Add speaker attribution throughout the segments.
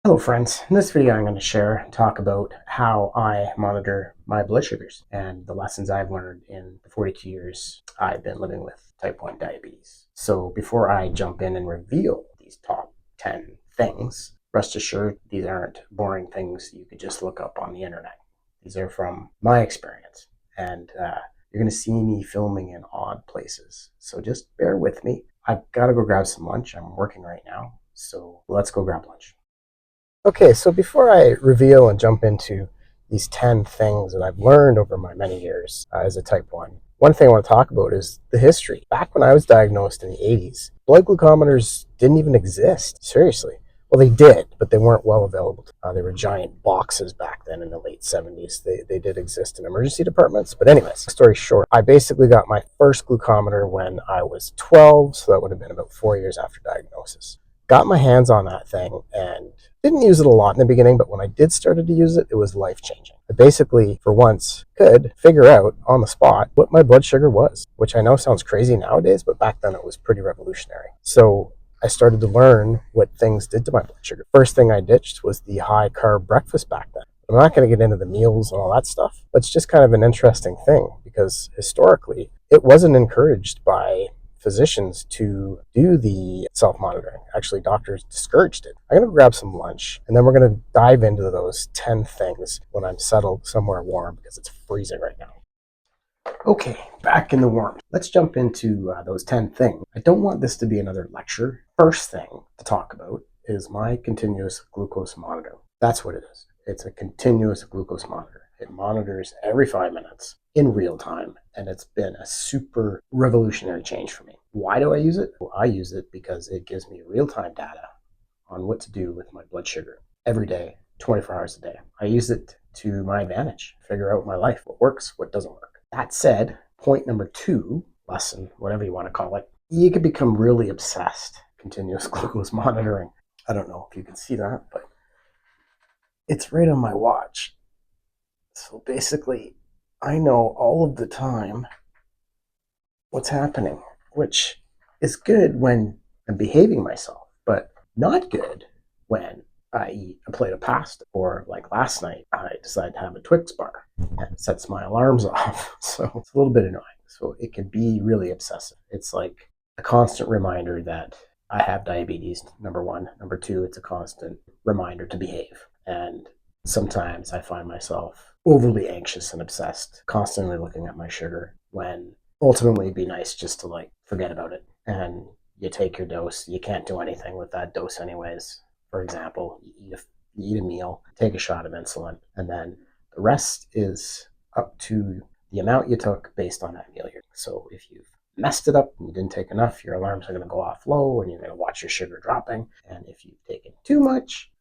Speaker 1: Hello friends, in this video I'm going to share and talk about how I monitor my blood sugars and the lessons I've learned in the 42 years I've been living with type 1 diabetes. So before I jump in and reveal these top 10 things, rest assured these aren't boring things you could just look up on the internet. These are from my experience, and you're going to see me filming in odd places. So just bear with me. I've got to go grab some lunch. I'm working right now, so let's go grab lunch. Okay, so before I reveal and jump into these 10 things that I've learned over my many years as a type 1, one thing I want to talk about is the history. Back when I was diagnosed in the 80s, blood glucometers didn't even exist. Seriously. Well, they did, but they weren't well available. They were giant boxes back then in the late 70s. They did exist in emergency departments. But anyways, story short, I basically got my first glucometer when I was 12, so that would have been about 4 years after diagnosis. Got my hands on that thing and didn't use it a lot in the beginning, but when I did started to use it, it was life-changing. I basically, for once, could figure out on the spot what my blood sugar was, which I know sounds crazy nowadays, but back then it was pretty revolutionary. So I started to learn what things did to my blood sugar. First thing I ditched was the high-carb breakfast back then. I'm not going to get into the meals and all that stuff, but it's just kind of an interesting thing because historically, it wasn't encouraged by physicians to do the self-monitoring. Actually, doctors discouraged it. I'm going to grab some lunch, and then we're going to dive into those 10 things when I'm settled somewhere warm because it's freezing right now. Okay, back in the warm. Let's jump into those 10 things. I don't want this to be another lecture. First thing to talk about is my continuous glucose monitor. That's what it is. It's a continuous glucose monitor. It monitors every 5 minutes in real time, and it's been a super revolutionary change for me. Why do I use it? Well, I use it because it gives me real-time data on what to do with my blood sugar every day, 24 hours a day. I use it to my advantage, figure out my life, what works, what doesn't work. That said, point number 2, lesson, whatever you want to call it, you can become really obsessed. Continuous glucose monitoring. I don't know if you can see that, but it's right on my watch. So basically, I know all of the time what's happening, which is good when I'm behaving myself, but not good when I eat a plate of pasta, or like last night, I decided to have a Twix bar and it sets my alarms off. So it's a little bit annoying. So it can be really obsessive. It's like a constant reminder that I have diabetes, number 1. Number 2, it's a constant reminder to behave. And sometimes I find myself overly anxious and obsessed, constantly looking at my sugar, when ultimately it'd be nice just to like forget about it. And you take your dose. You can't do anything with that dose anyways. For example, you eat a meal, take a shot of insulin, and then the rest is up to the amount you took based on that meal. So if you've messed it up and you didn't take enough, your alarms are going to go off low and you're going to watch your sugar dropping. And if you've taken too much,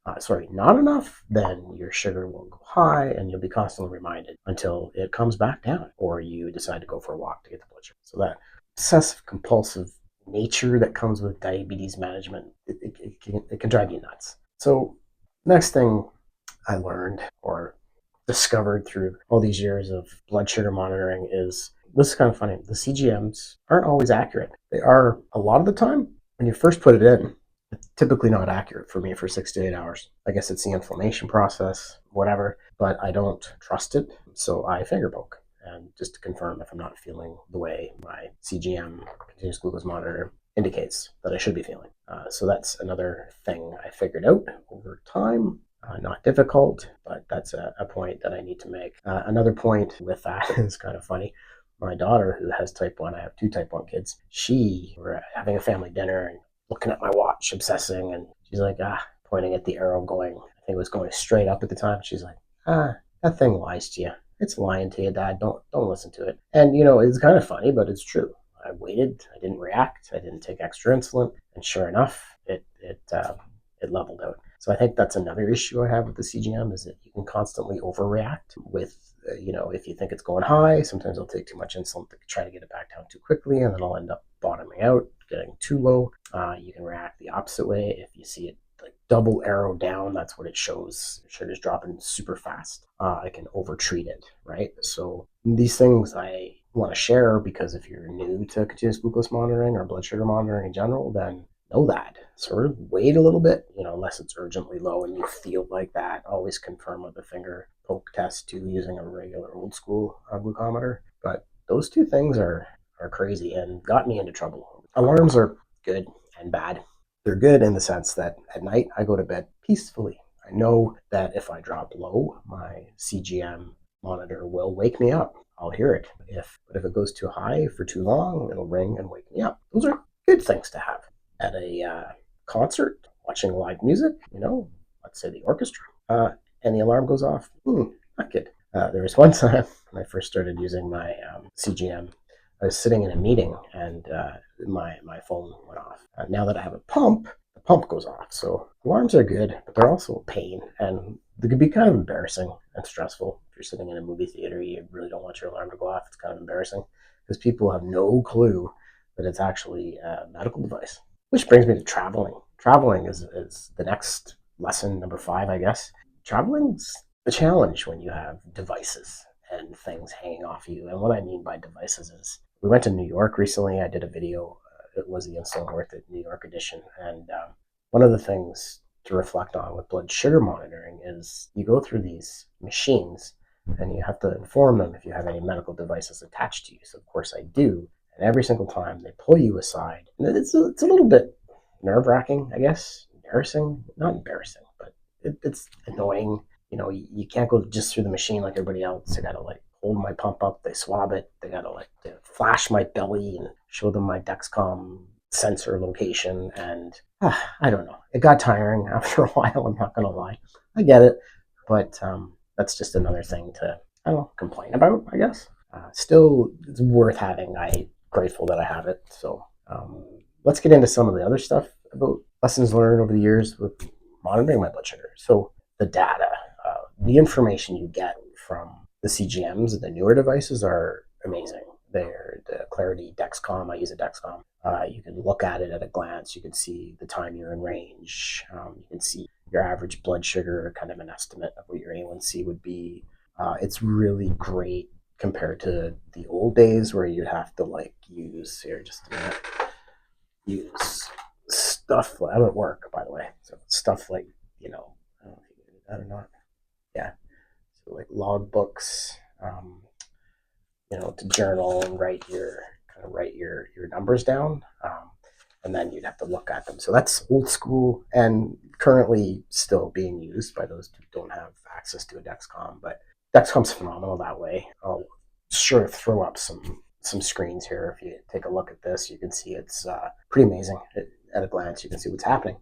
Speaker 1: not enough, then your sugar will go high and you'll be constantly reminded until it comes back down, or you decide to go for a walk to get the blood sugar. So that obsessive compulsive nature that comes with diabetes management, it can drive you nuts. So next thing I learned or discovered through all these years of blood sugar monitoring is, this is kind of funny, the CGMs aren't always accurate. They are a lot of the time. When you first put it in, it's typically not accurate for me for 6 to 8 hours. I guess it's the inflammation process, whatever, but I don't trust it, so I finger poke. And just to confirm if I'm not feeling the way my CGM, continuous glucose monitor, indicates that I should be feeling. So that's another thing I figured out over time. Not difficult, but that's a point that I need to make. Another point with that is kind of funny. My daughter, who has type 1, I have 2 type 1 kids, she were having a family dinner and looking at my watch, obsessing, and she's like, pointing at the arrow going, I think it was going straight up at the time. She's like, that thing lies to you. It's lying to you, Dad. Don't listen to it. And, it's kind of funny, but it's true. I waited. I didn't react. I didn't take extra insulin. And sure enough, it leveled out. So I think that's another issue I have with the CGM, is that you can constantly overreact with, if you think it's going high, sometimes I'll take too much insulin to try to get it back down too quickly, and then I'll end up bottoming out, getting too low. You can react the opposite way. If you see it like double arrow down, that's what it shows. Sugar's dropping super fast. I can over-treat it, right? So these things I want to share, because if you're new to continuous glucose monitoring or blood sugar monitoring in general, then know that, sort of wait a little bit, unless it's urgently low and you feel like that. Always confirm with a finger poke test too, using a regular old school glucometer. But those two things are crazy and got me into trouble. Alarms are good and bad. They're good in the sense that at night I go to bed peacefully. I know that if I drop low, my CGM monitor will wake me up. I'll hear it. But if it goes too high for too long, it'll ring and wake me up. Those are good things to have. At a concert, watching live music, let's say the orchestra, and the alarm goes off, not good. There was one time when I first started using my CGM, I was sitting in a meeting and my phone went off. Now that I have a pump, the pump goes off. So alarms are good, but they're also a pain, and they can be kind of embarrassing and stressful. If you're sitting in a movie theater, you really don't want your alarm to go off. It's kind of embarrassing because people have no clue that it's actually a medical device. Which brings me to traveling. Traveling is the next lesson, number 5, I guess. Traveling's a challenge when you have devices and things hanging off you. And what I mean by devices is, we went to New York recently. I did a video. It was the Insulin Worth It New York edition. And one of the things to reflect on with blood sugar monitoring is you go through these machines and you have to inform them if you have any medical devices attached to you. So of course I do. And every single time they pull you aside, and it's a little bit nerve-wracking, I guess. Embarrassing. Not embarrassing, but it's annoying. You can't go just through the machine like everybody else. I gotta hold my pump up, they swab it, they gotta flash my belly and show them my Dexcom sensor location, and I don't know. It got tiring after a while, I'm not gonna lie. I get it, but that's just another thing to, I don't know, complain about, I guess. Still, it's worth having. I'm grateful that I have it. So let's get into some of the other stuff about lessons learned over the years with monitoring my blood sugar. So the data, the information you get from the CGMs and the newer devices are amazing. They're the Clarity Dexcom. I use a Dexcom. You can look at it at a glance. You can see the time you're in range. You can see your average blood sugar, kind of an estimate of what your A1C would be. It's really great compared to the old days where you'd have to use, here just a minute, use stuff. I'm at work, by the way. So stuff like, I don't know if you can do that or not. Yeah. So log books, to journal and write your numbers down. And then you'd have to look at them. So that's old school and currently still being used by those who don't have access to a Dexcom. But Dexcom's phenomenal that way. I'll sure throw up some screens here. If you take a look at this, you can see it's pretty amazing. At a glance, you can see what's happening.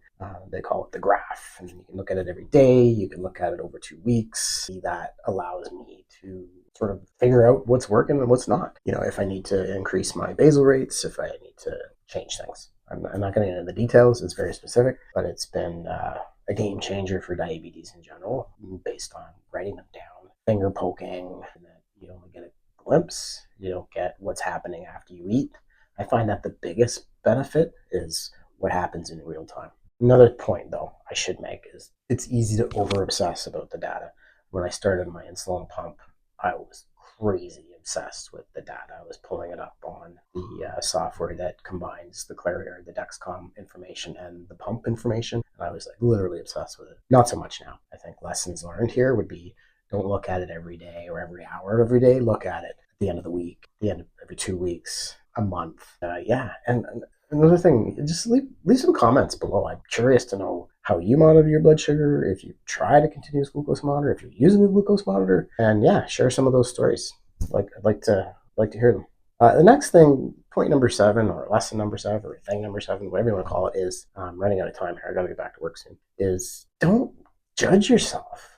Speaker 1: They call it the graph, and you can look at it every day. You can look at it over 2 weeks. That allows me to sort of figure out what's working and what's not. If I need to increase my basal rates, if I need to change things. I'm not going to get into the details. It's very specific, but it's been a game changer for diabetes in general, based on writing them down, finger poking, and that you only get a glimpse. You don't get what's happening after you eat. I find that the biggest benefit is what happens in real time. Another point, though, I should make is it's easy to over-obsess about the data. When I started my insulin pump, I was crazy obsessed with the data. I was pulling it up on the software that combines the Clarity or the Dexcom information and the pump information. And I was literally obsessed with it. Not so much now. I think lessons learned here would be, don't look at it every day or every hour of every day. Look at it at the end of the week, at the end of every 2 weeks, a month. And another thing, just leave some comments below. I'm curious to know how you monitor your blood sugar, if you tried a continuous glucose monitor, if you're using a glucose monitor, and share some of those stories. I'd like to hear them. The next thing, point number 7, or lesson number 7, or thing number 7, whatever you want to call it, is I'm running out of time here. I got to get back to work soon. Is don't judge yourself.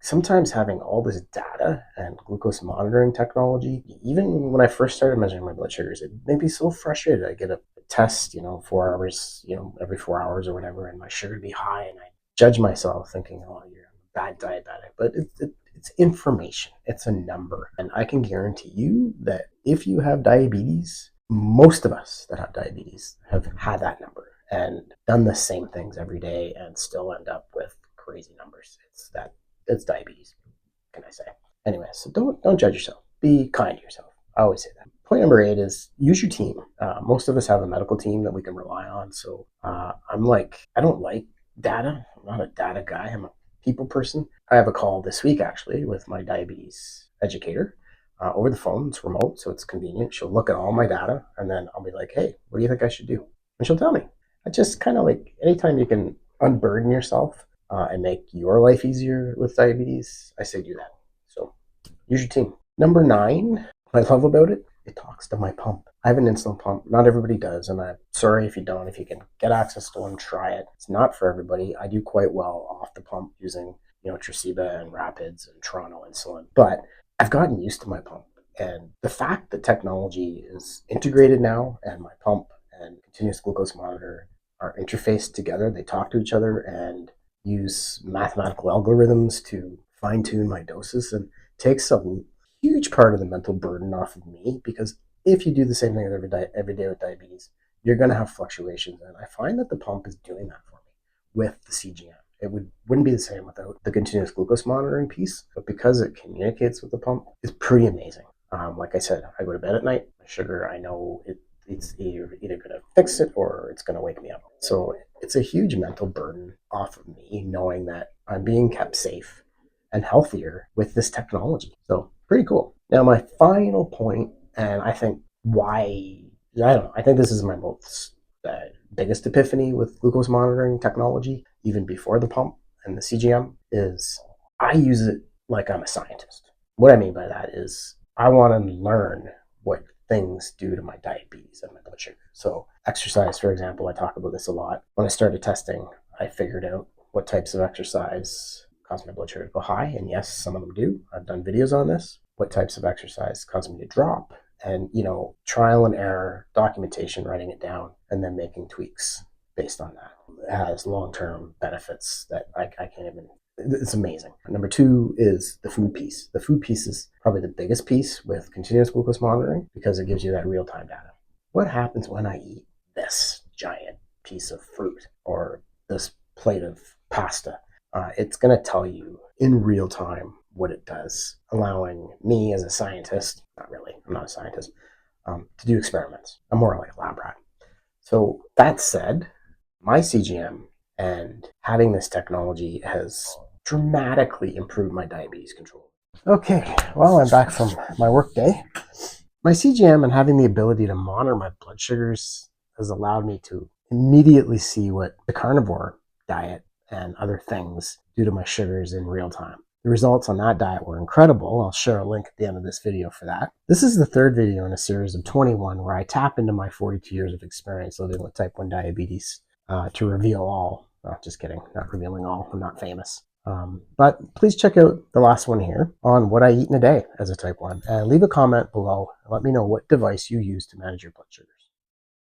Speaker 1: Sometimes having all this data and glucose monitoring technology, even when I first started measuring my blood sugars, it made me so frustrated. I get a test, 4 hours, every 4 hours or whatever, and my sugar would be high, and I judge myself thinking, oh, you're a bad diabetic. But it's information. It's a number. And I can guarantee you that if you have diabetes, most of us that have diabetes have had that number and done the same things every day and still end up with crazy numbers. It's diabetes, can I say? Anyway, so don't judge yourself. Be kind to yourself. I always say that. point number 8 is use your team. Most of us have a medical team that we can rely on. So I don't like data. I'm not a data guy. I'm a people person. I have a call this week actually with my diabetes educator over the phone. It's remote, so it's convenient. She'll look at all my data, and then I'll be like, hey, what do you think I should do? And she'll tell me. I just kind of like anytime you can unburden yourself and make your life easier with diabetes, I say do that. So use your team. Number 9, what I love about it, it talks to my pump. I have an insulin pump. Not everybody does, and I'm sorry if you don't. If you can get access to one, try it. It's not for everybody. I do quite well off the pump using, Tresiba and Rapids and Toronto insulin, but I've gotten used to my pump. And the fact that technology is integrated now and my pump and continuous glucose monitor are interfaced together, they talk to each other and use mathematical algorithms to fine tune my doses, and takes a huge part of the mental burden off of me, because if you do the same thing every day with diabetes, you're going to have fluctuations. And I find that the pump is doing that for me with the CGM. It wouldn't be the same without the continuous glucose monitoring piece, but because it communicates with the pump, it's pretty amazing. Like I said, I go to bed at night, my sugar, I know it's either going to fix it or it's going to wake me up. So it's a huge mental burden off of me knowing that I'm being kept safe and healthier with this technology. So pretty cool. Now, my final point, and I think I think this is my most biggest epiphany with glucose monitoring technology, even before the pump and the CGM, is I use it like I'm a scientist. What I mean by that is I want to learn what things do to my diabetes and my blood sugar. So exercise, for example, I talk about this a lot. When I started testing, I figured out what types of exercise cause my blood sugar to go high, and yes, some of them do. I've done videos on this. What types of exercise cause me to drop, and trial and error, documentation, writing it down, and then making tweaks based on that. It has long-term benefits that I can't even. It's amazing. Number 2 is the food piece. The food piece is probably the biggest piece with continuous glucose monitoring because it gives you that real-time data. What happens when I eat this giant piece of fruit or this plate of pasta? It's going to tell you in real time what it does, allowing me as a scientist, not really, I'm not a scientist, to do experiments. I'm more like a lab rat. So that said, my CGM and having this technology has dramatically improved my diabetes control. Okay, well, I'm back from my work day. My CGM and having the ability to monitor my blood sugars has allowed me to immediately see what the carnivore diet and other things do to my sugars in real time. The results on that diet were incredible. I'll share a link at the end of this video for that. This is the 3rd video in a series of 21 where I tap into my 42 years of experience living with type 1 diabetes to reveal all. Just kidding, not revealing all. I'm not famous. But please check out the last one here on what I eat in a day as a type 1. And leave a comment below and let me know what device you use to manage your blood sugar.